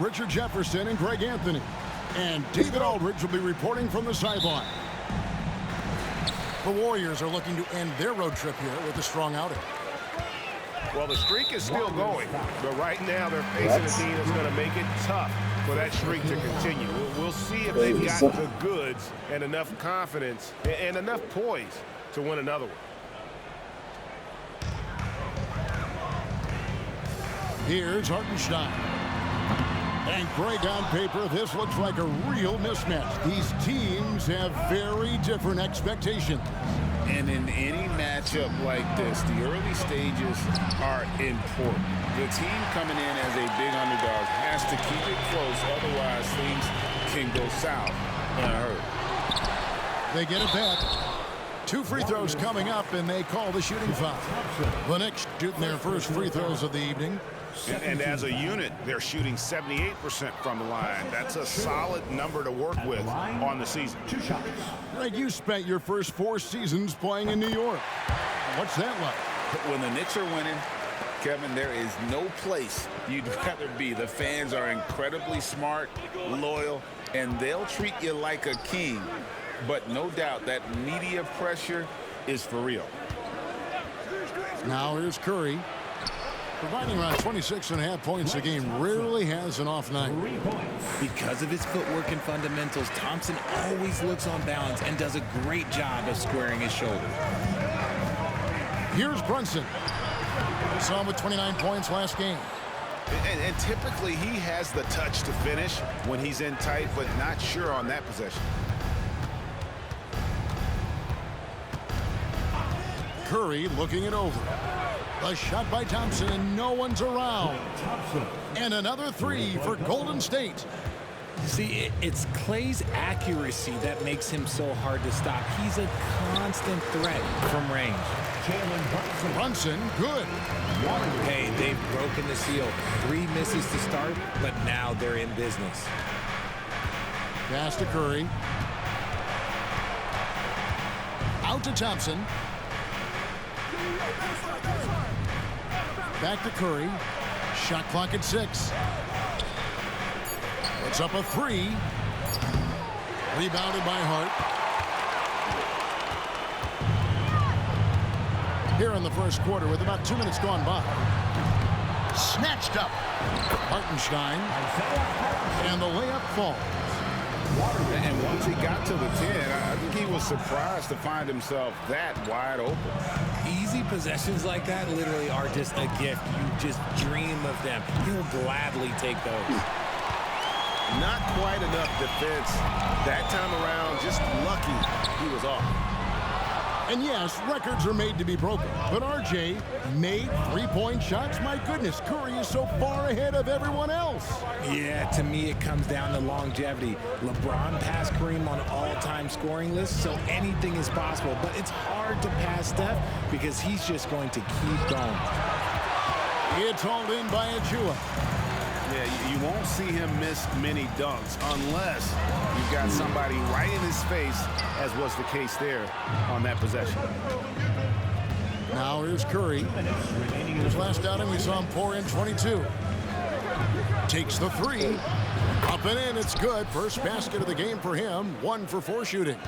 Richard Jefferson and Greg Anthony. And David Aldridge will be reporting from the sideline. The Warriors are looking to end their road trip here with a strong outing. Well, the streak is still going, but right now they're facing a team that's going to make it tough for that streak to continue. We'll see if they've got the goods and enough confidence and enough poise to win another one. Here's Hartenstein. And Greg, on paper, this looks like a real mismatch. These teams have very different expectations. And in any matchup like this, the early stages are important. The team coming in as a big underdog has to keep it close, otherwise things can go south in a hurry. They get it back. 2 free throws coming up, and they call the shooting foul. The Knicks shooting their first free throws of the evening. And as a unit, they're shooting 78% from the line. That's a solid number to work with on the season. Greg, you spent your first 4 seasons playing in New York. What's that like? When the Knicks are winning, Kevin, there is no place you'd rather be. The fans are incredibly smart, loyal, and they'll treat you like a king. But no doubt that media pressure is for real. Now here's Curry. Providing around 26.5 points a game, rarely has an off night. Because of his footwork and fundamentals, Thompson always looks on balance and does a great job of squaring his shoulder. Here's Brunson. We saw him with 29 points last game. And typically he has the touch to finish when he's in tight, but not sure on that possession. Curry looking it over. A shot by Thompson, and no one's around. And another 3 for Golden State. See, it's Clay's accuracy that makes him so hard to stop. He's a constant threat from range. Brunson, good. Hey, they've broken the seal. 3 misses to start, but now they're in business. Pass to Curry. Out to Thompson. Back to Curry. Shot clock at 6. It's up a 3. Rebounded by Hart. Here in the first quarter with about 2 minutes gone by. Snatched up. Hartenstein. And the layup falls. And once he got to the 10, I think he was surprised to find himself that wide open. Easy possessions like that literally are just a gift. You just dream of them. He'll gladly take those. Not quite enough defense that time around. Just lucky he was off. And yes, records are made to be broken. But RJ made 3-point shots. My goodness, Curry is so far ahead of everyone else. Yeah, to me it comes down to longevity. LeBron passed Kareem on all-time scoring lists, so anything is possible. But it's hard to pass Steph because he's just going to keep going. It's hauled in by Achua. Yeah, you won't see him miss many dunks unless you've got somebody right in his face, as was the case there on that possession. Now here's Curry. His last outing, we saw him pour in 22. Takes the 3. Up and in, it's good. First basket of the game for him. 1 for 4 shooting.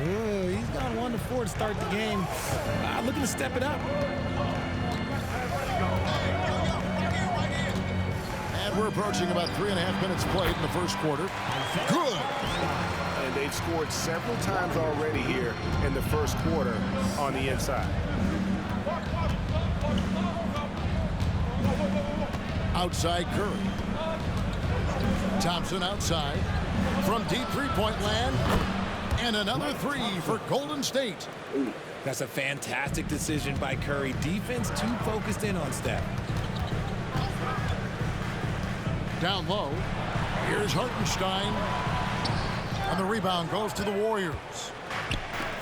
Ooh, he's got 1 to 4 to start the game. Looking to step it up. We're approaching about 3.5 minutes played in the first quarter. Good. And they've scored several times already here in the first quarter on the inside. Outside Curry. Thompson outside. From deep 3-point land. And another 3 for Golden State. That's a fantastic decision by Curry. Defense too focused in on Steph. Down low. Here's Hartenstein. And the rebound goes to the Warriors.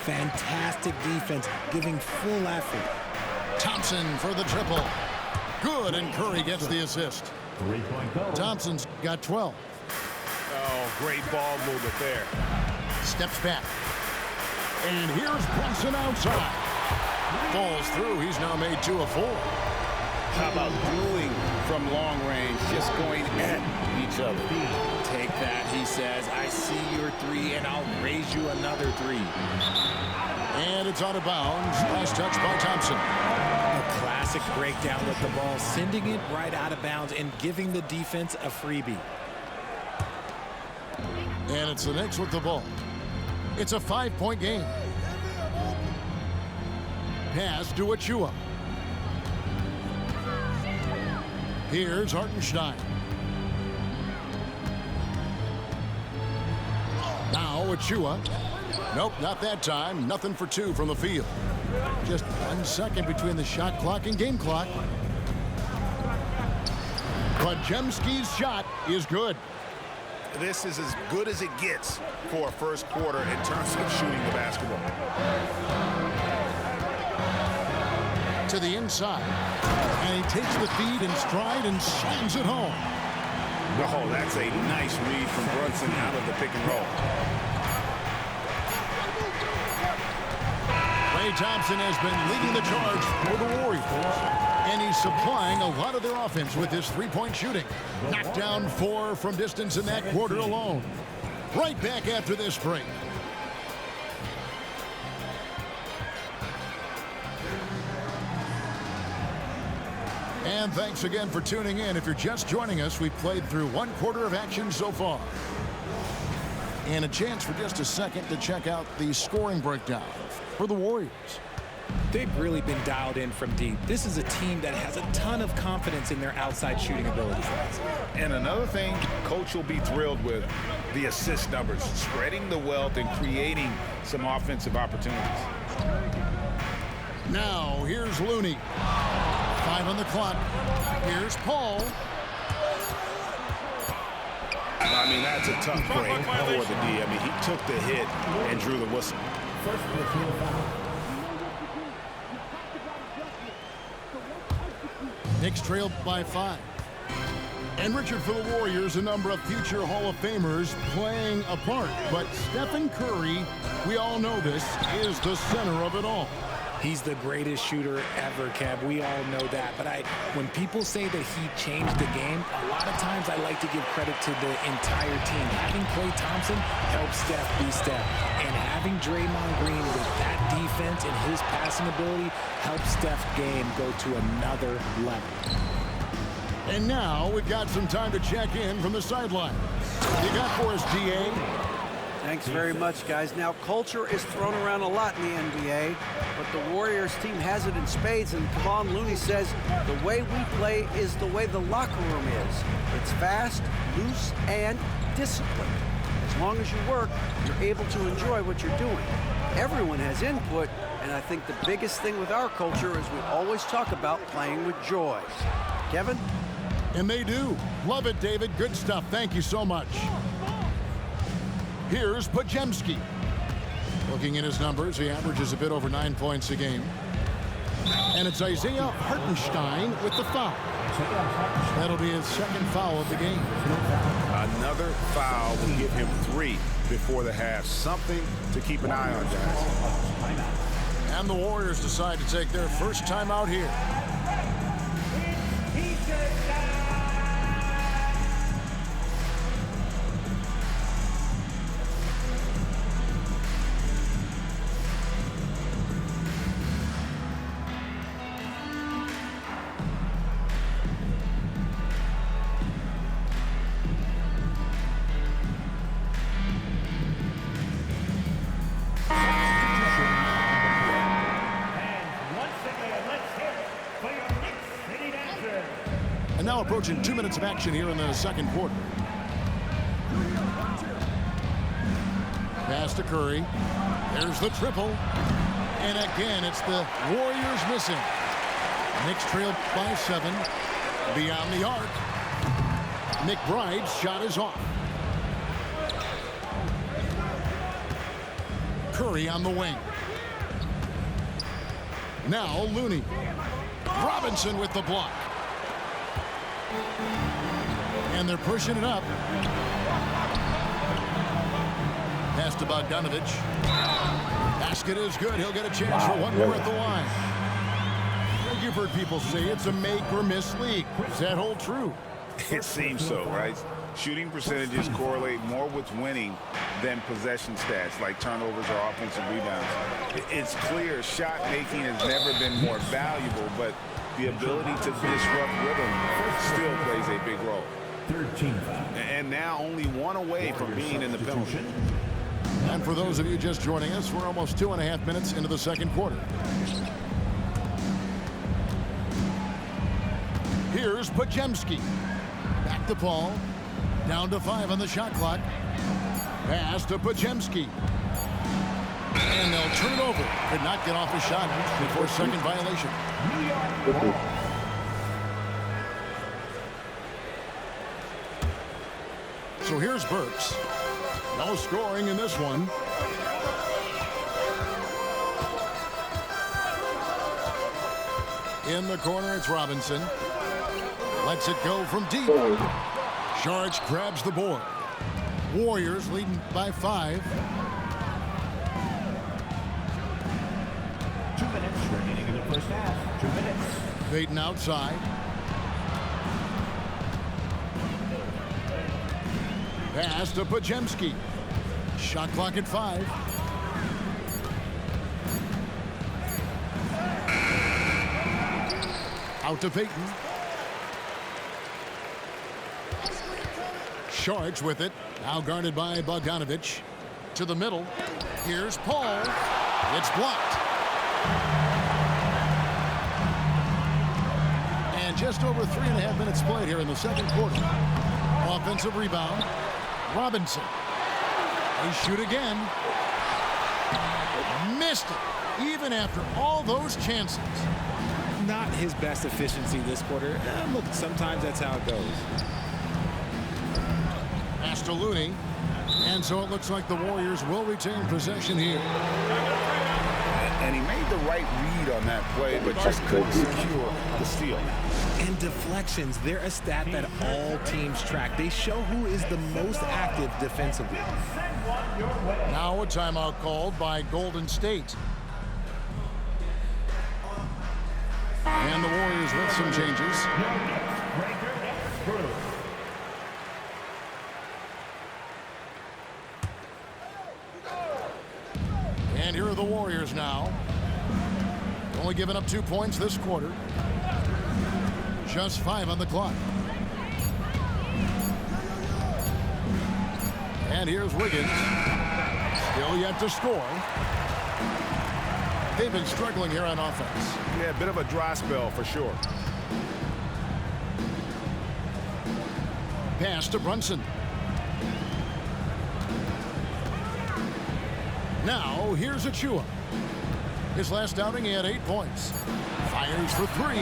Fantastic defense, giving full effort. Thompson for the triple. Good, and Curry gets the assist. Thompson's got 12. Oh, great ball movement there. Steps back. And here's Brunson outside. Falls through. He's now made 2 of 4. How about dueling from long range, just going at the each other. Take that, he says. I see your three, and I'll raise you another three. And it's out of bounds. Nice touch by Thompson. A classic breakdown with the ball, sending it right out of bounds and giving the defense a freebie. And it's the Knicks with the ball. It's a 5-point game. Pass to Achua. Here's Hartenstein. Now Achua. Nope, not that time. Nothing for two from the field. Just 1 second between the shot clock and game clock. Podziemski's shot is good. This is as good as it gets for a first quarter in terms of shooting the basketball. To the inside. And he takes the feed in stride and slams it home. Oh, that's a nice read from Brunson out of the pick and roll. Ray Thompson has been leading the charge for the Warriors. And he's supplying a lot of their offense with his three-point shooting. Knocked down 4 from distance in that quarter alone. Right back after this break. And thanks again for tuning in. If you're just joining us, we played through 1 quarter of action so far. And a chance for just a second to check out the scoring breakdown for the Warriors. They've really been dialed in from deep. This is a team that has a ton of confidence in their outside shooting abilities. And another thing Coach will be thrilled with, the assist numbers, spreading the wealth and creating some offensive opportunities. Now, here's Looney. 5 on the clock. Here's Paul. I mean, that's a tough break for the D. I mean, he took the hit and drew the whistle. Knicks trailed by 5. And Richard, for the Warriors, a number of future Hall of Famers playing a part. But Stephen Curry, we all know this, is the center of it all. He's the greatest shooter ever, Kev. We all know that. But when people say that he changed the game, a lot of times I like to give credit to the entire team. Having Klay Thompson helps Steph be Steph. And having Draymond Green with that defense and his passing ability helps Steph's game go to another level. And now we've got some time to check in from the sideline. What do you got for us, DA? Thanks very much, guys. Now, culture is thrown around a lot in the NBA, but the Warriors team has it in spades, and Kevon Looney says the way we play is the way the locker room is. It's fast, loose, and disciplined. As long as you work, you're able to enjoy what you're doing. Everyone has input, and I think the biggest thing with our culture is we always talk about playing with joy. Kevin? And they do. Love it, David. Good stuff. Thank you so much. Here's Podziemski. Looking at his numbers, he averages a bit over 9 points a game. And it's Isaiah Hartenstein with the foul. That'll be his second foul of the game. Another foul will give him 3 before the half. Something to keep an eye on, guys. And the Warriors decide to take their first time out here. Now approaching 2 minutes of action here in the second quarter. Pass to Curry. There's the triple. And again, it's the Warriors missing. Knicks trailed by 7. Beyond the arc. McBride's shot is off. Curry on the wing. Now Looney. Robinson with the block. And they're pushing it up. Pass to Bogdanovich. Basket is good. He'll get a chance for one more at the line. You've heard people say it's a make or miss league. Does that hold true? It seems so, right? Shooting percentages correlate more with winning than possession stats like turnovers or offensive rebounds. It's clear shot making has never been more valuable, but the ability to disrupt rhythm still plays a big role. 13 And now only one away from being in the penalty. And for those of you just joining us, we're almost 2.5 minutes into the second quarter. Here's Pajemski. Back to Paul. Down to 5 on the shot clock. Pass to Pajemski. And they'll turn it over. Could not get off a shot before second violation. So here's Burks. No scoring in this one. In the corner, it's Robinson. Lets it go from deep. Sharch grabs the board. Warriors leading by 5. 2 minutes remaining in the first half. 2 minutes. Payton outside. Pass to Pajemski. Shot clock at 5. Out to Payton. Sharch with it. Now guarded by Bogdanovich. To the middle. Here's Paul. It's blocked. And just over 3.5 minutes played here in the second quarter. Offensive rebound. Robinson. They shoot again. Missed it. Even after all those chances. Not his best efficiency this quarter. Look, sometimes that's how it goes. Pass to Looney. And so it looks like the Warriors will retain possession here. And he made the right read on that play, but just couldn't secure the steal. And deflections, they're a stat that all teams track. They show who is the most active defensively. Now a timeout called by Golden State. And the Warriors with some changes. And here are the Warriors now. Only giving up 2 points this quarter. Just 5 on the clock. And here's Wiggins. Still yet to score. They've been struggling here on offense. Yeah, a bit of a dry spell for sure. Pass to Brunson. Now, here's Achua. His last outing, he had 8 points. Fires for 3.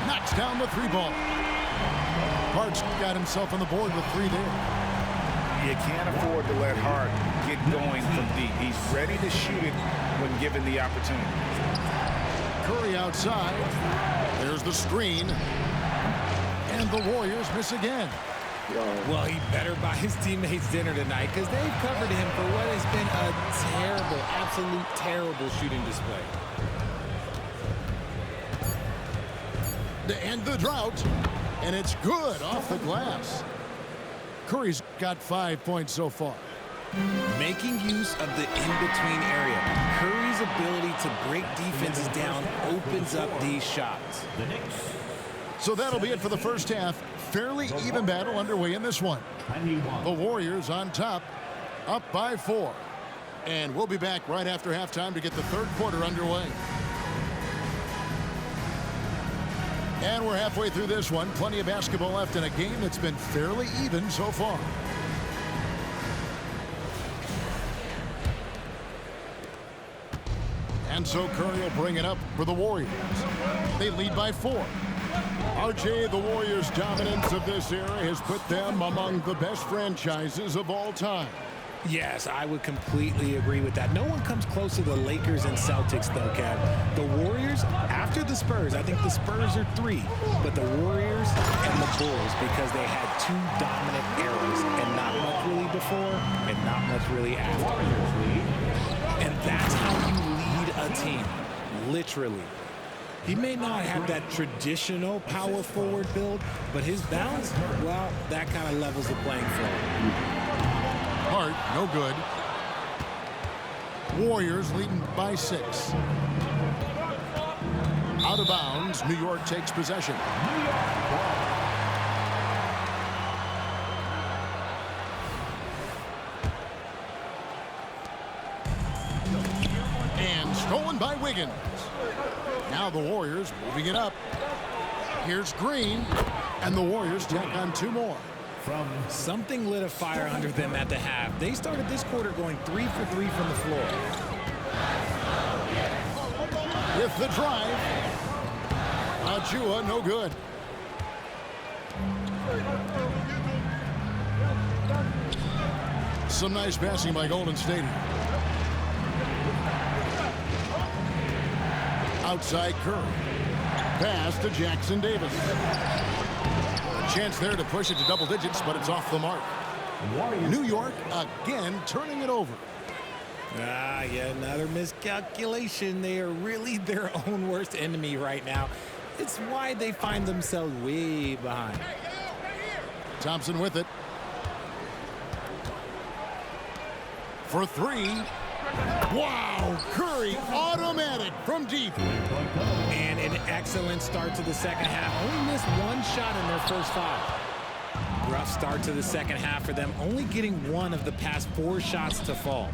Knocks down the 3 ball. Hart's got himself on the board with 3 there. You can't afford to let Hart get going from deep. He's ready to shoot it when given the opportunity. Curry outside. There's the screen. And the Warriors miss again. Well, he better buy his teammates dinner tonight because they've covered him for what has been a terrible, absolute terrible shooting display. To end the drought. And it's good off the glass. Curry's got 5 points so far. Making use of the in-between area. Curry's ability to break defenses down opens up these shots. So that'll be it for the first half. Fairly even battle underway in this one. The Warriors on top, up by 4. And we'll be back right after halftime to get the third quarter underway. And we're halfway through this one. Plenty of basketball left in a game that's been fairly even so far. And so Curry will bring it up for the Warriors. They lead by 4. RJ, the Warriors' dominance of this era has put them among the best franchises of all time. Yes, I would completely agree with that. No one comes close to the Lakers and Celtics, though, Kev. The Warriors, after the Spurs, I think the Spurs are 3, but the Warriors and the Bulls, because they had 2 dominant eras, and not much really before, and not much really after. And that's how you lead a team, literally. He may not have that traditional power forward build, but his bounce, well, that kind of levels the playing field. Hart, no good. Warriors leading by 6. Out of bounds, New York takes possession. And stolen by Wiggins. Now the Warriors moving it up. Here's Green, and the Warriors tack on 2 more. Something lit a fire under them at the half. They started this quarter going 3 for 3 from the floor. With the drive. Achua, no good. Some nice passing by Golden State. Outside Curry. Pass to Jackson Davis. A chance there to push it to double digits, but it's off the mark. New York again turning it over. Yet another miscalculation. They are really their own worst enemy right now. It's why they find themselves way behind. Thompson with it. For 3. Wow, Curry automatic from deep. And an excellent start to the second half. Only missed 1 shot in their first 5. Rough start to the second half for them, only getting 1 of the past 4 shots to fall.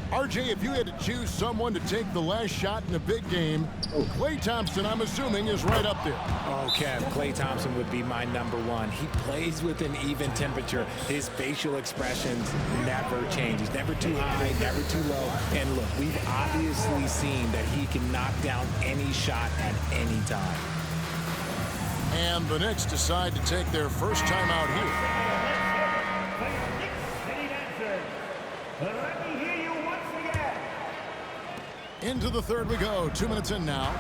RJ, if you had to choose someone to take the last shot in a big game, Klay Thompson, I'm assuming, is right up there. Oh, Kev, Klay Thompson would be my number 1. He plays with an even temperature. His facial expressions never change. He's never too high, never too low. And look, we've obviously seen that he can knock down any shot at any time. And the Knicks decide to take their first time out here. Into the third we go. 2 minutes in now.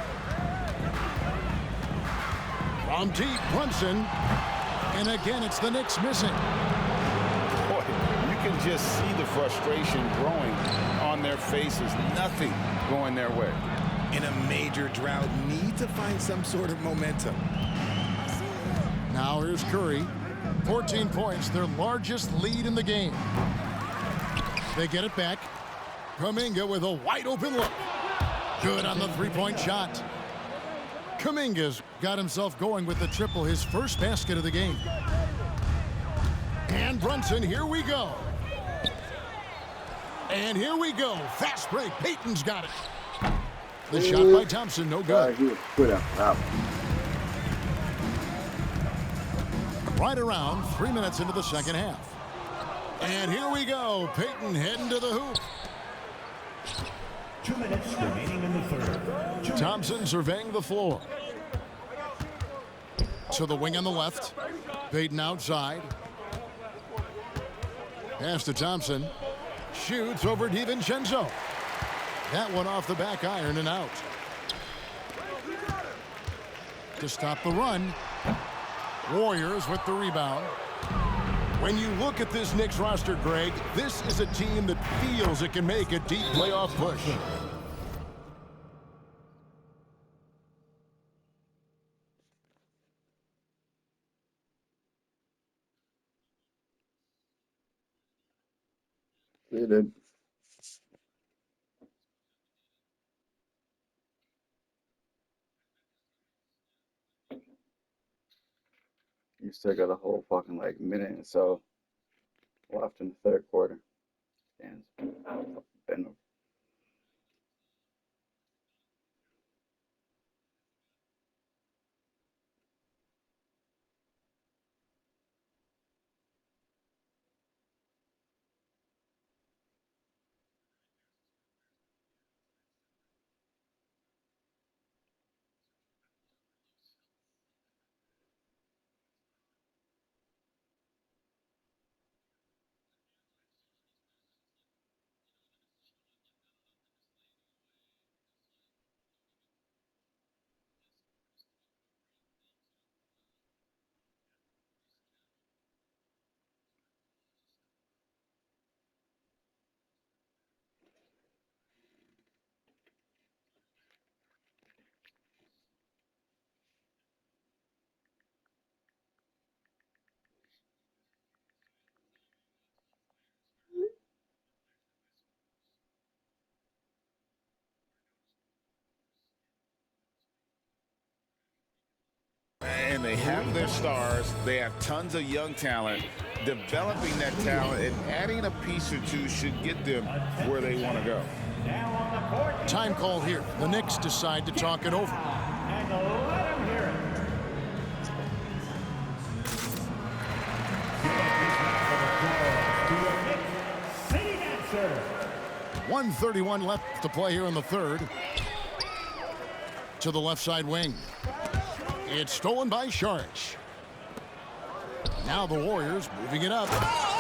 From deep, Brunson. And again, it's the Knicks missing. Boy, you can just see the frustration growing on their faces. Nothing going their way. In a major drought, need to find some sort of momentum. Now here's Curry. 14 points, their largest lead in the game. They get it back. Kuminga with a wide open look. Good on the 3-point shot. Kuminga's got himself going with the triple, his first basket of the game. And Brunson, here we go. And here we go. Fast break. Payton's got it. The shot by Thompson, no good. Right around 3 minutes into the second half. And here we go. Payton heading to the hoop. 2 minutes remaining in the third. Thompson surveying the floor. To the wing on the left. Payton outside. Pass to Thompson. Shoots over DiVincenzo. That one off the back iron and out. To stop the run. Warriors with the rebound. When you look at this Knicks roster, Greg, this is a team that feels it can make a deep playoff push. They did. You still got a whole fucking like minute and so left in the third quarter. Stands. Been Again, they have their stars. They have tons of young talent. Developing that talent and adding a piece or two should get them where they want to go. Time call here. The Knicks decide to talk it over. And let him hear it. 1:31 left to play here in the third. To the left side wing. It's stolen by Saric. Now the Warriors moving it up.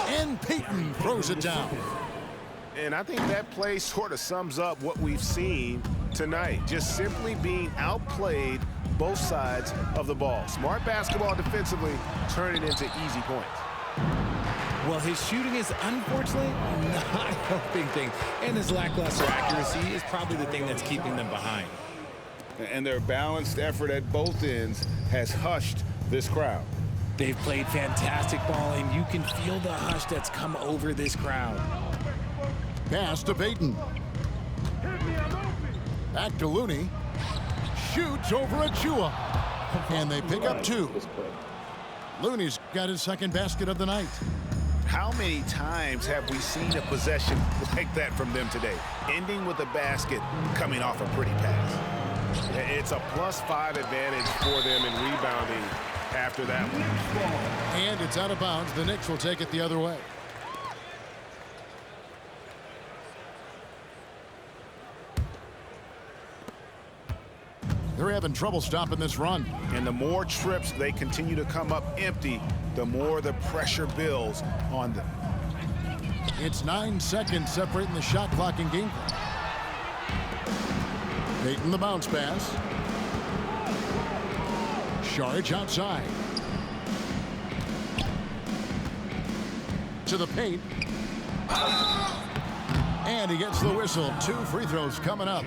And Payton throws it down. And I think that play sort of sums up what we've seen tonight. Just simply being outplayed both sides of the ball. Smart basketball defensively, turning into easy points. Well, his shooting is unfortunately not helping things. And his lackluster accuracy is probably the thing that's keeping them behind. And their balanced effort at both ends has hushed this crowd. They've played fantastic ball, and you can feel the hush that's come over this crowd. Pass to Payton. Back to Looney. Shoots over Achua. And they pick up two. Looney's got his second basket of the night. How many times have we seen a possession like that from them today? Ending with a basket, coming off a pretty pass. It's a +5 advantage for them in rebounding after that one. And it's out of bounds. The Knicks will take it the other way. They're having trouble stopping this run. And the more trips they continue to come up empty, the more the pressure builds on them. It's 9 seconds separating the shot clock and game clock. Payton the bounce pass. Saric outside. To the paint. And he gets the whistle. 2 free throws coming up.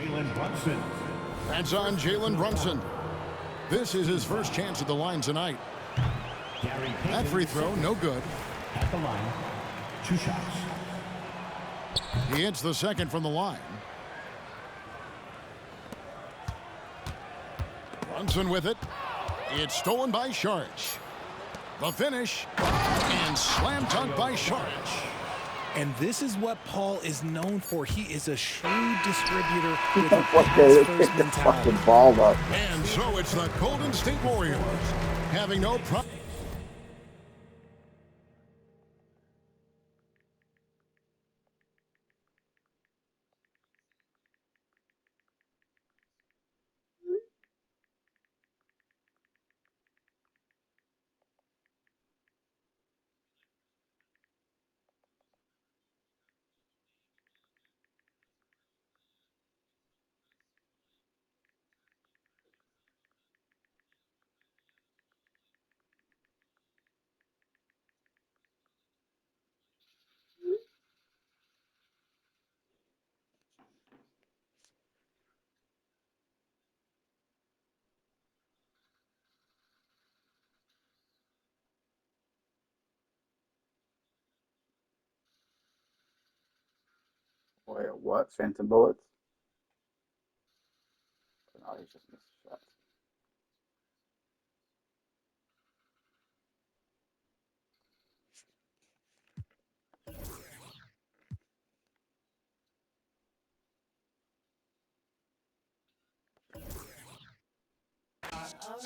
That's on Jalen Brunson. This is his first chance at the line tonight. That free throw, no good. At the line, 2 shots. He hits the second from the line. Brunson with it. It's stolen by Saric. The finish. And slam dunk by Saric. And this is what Paul is known for. He is a shrewd distributor with a pass-first mentality. Ball up. And so it's the Golden State Warriors having no problem. Wait, what? Phantom bullets? No, he just missed a shot.